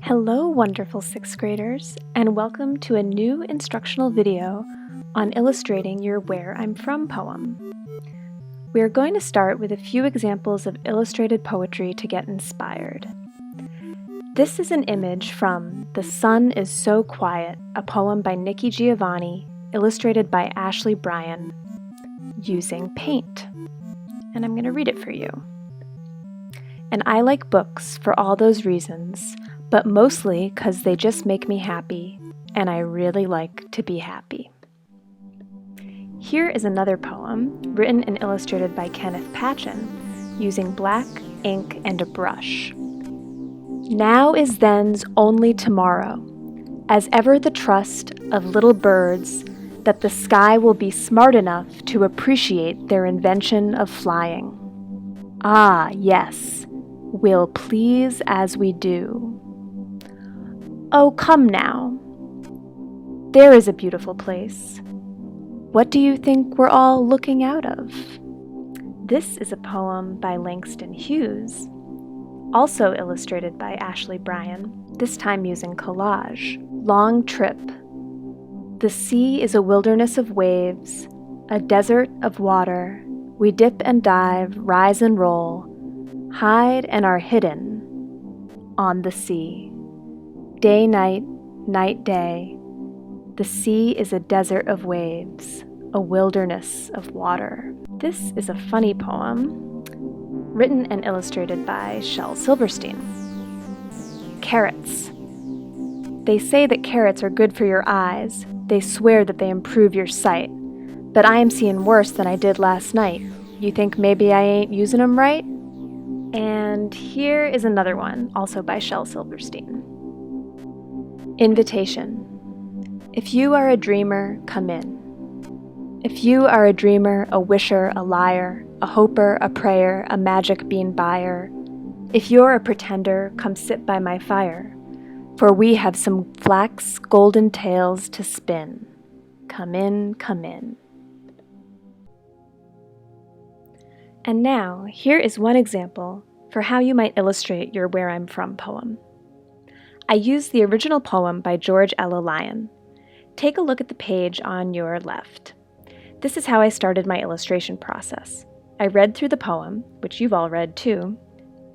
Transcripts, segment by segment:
Hello, wonderful sixth graders, and welcome to a new instructional video on illustrating your Where I'm From poem. We are going to start with a few examples of illustrated poetry to get inspired. This is an image from The Sun is So Quiet, a poem by Nikki Giovanni, illustrated by Ashley Bryan, using paint. And I'm going to read it for you. And I like books for all those reasons, but mostly 'cause they just make me happy, and I really like to be happy. Here is another poem, written and illustrated by Kenneth Patchen, using black, ink, and a brush. Now is then's only tomorrow, as ever the trust of little birds that the sky will be smart enough to appreciate their invention of flying. Ah, yes, we'll please as we do. Oh, come now. There is a beautiful place. What do you think we're all looking out of? This is a poem by Langston Hughes, also illustrated by Ashley Bryan, this time using collage. Long trip. The sea is a wilderness of waves, a desert of water. We dip and dive, rise and roll, hide and are hidden on the sea. Day, night, night, day. The sea is a desert of waves, a wilderness of water. This is a funny poem, written and illustrated by Shel Silverstein. Carrots. They say that carrots are good for your eyes. They swear that they improve your sight. But I am seeing worse than I did last night. You think maybe I ain't using them right? And here is another one, also by Shel Silverstein. Invitation. If you are a dreamer, come in. If you are a dreamer, a wisher, a liar, a hoper, a prayer, a magic bean buyer, if you're a pretender, come sit by my fire, for we have some flax golden tales to spin. Come in, come in. And now, here is one example for how you might illustrate your Where I'm From poem. I used the original poem by George Ella Lyon. Take a look at the page on your left. This is how I started my illustration process. I read through the poem, which you've all read too,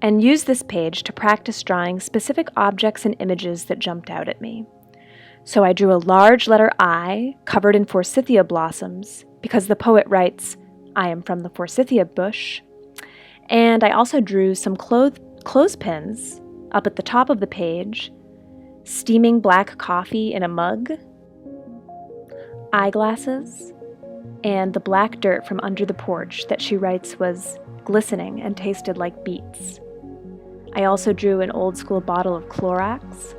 and used this page to practice drawing specific objects and images that jumped out at me. So I drew a large letter I covered in forsythia blossoms, because the poet writes, I am from the forsythia bush. And I also drew some clothespins up at the top of the page, steaming black coffee in a mug, eyeglasses, and the black dirt from under the porch that she writes was glistening and tasted like beets. I also drew an old school bottle of Clorox.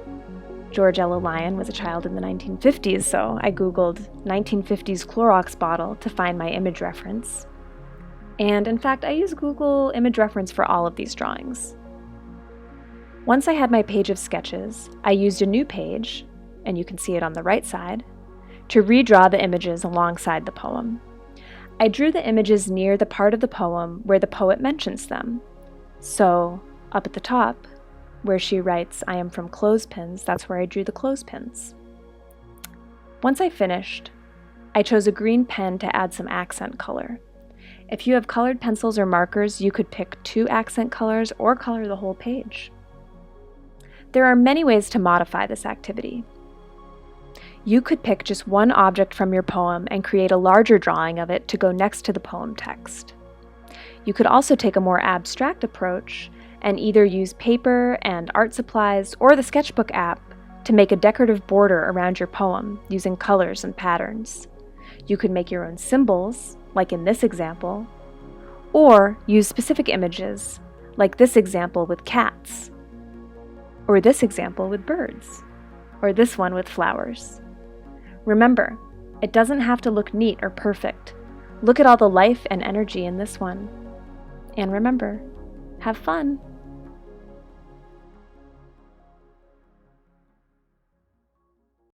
George Ella Lyon was a child in the 1950s, so I Googled 1950s Clorox bottle to find my image reference. And in fact, I use Google image reference for all of these drawings. Once I had my page of sketches, I used a new page, and you can see it on the right side, to redraw the images alongside the poem. I drew the images near the part of the poem where the poet mentions them. So, up at the top, where she writes, I am from clothespins, that's where I drew the clothespins. Once I finished, I chose a green pen to add some accent color. If you have colored pencils or markers, you could pick 2 accent colors or color the whole page. There are many ways to modify this activity. You could pick just one object from your poem and create a larger drawing of it to go next to the poem text. You could also take a more abstract approach and either use paper and art supplies or the sketchbook app to make a decorative border around your poem using colors and patterns. You could make your own symbols, like in this example, or use specific images, like this example with cats, or this example with birds, or this one with flowers. Remember, it doesn't have to look neat or perfect. Look at all the life and energy in this one. And remember, have fun.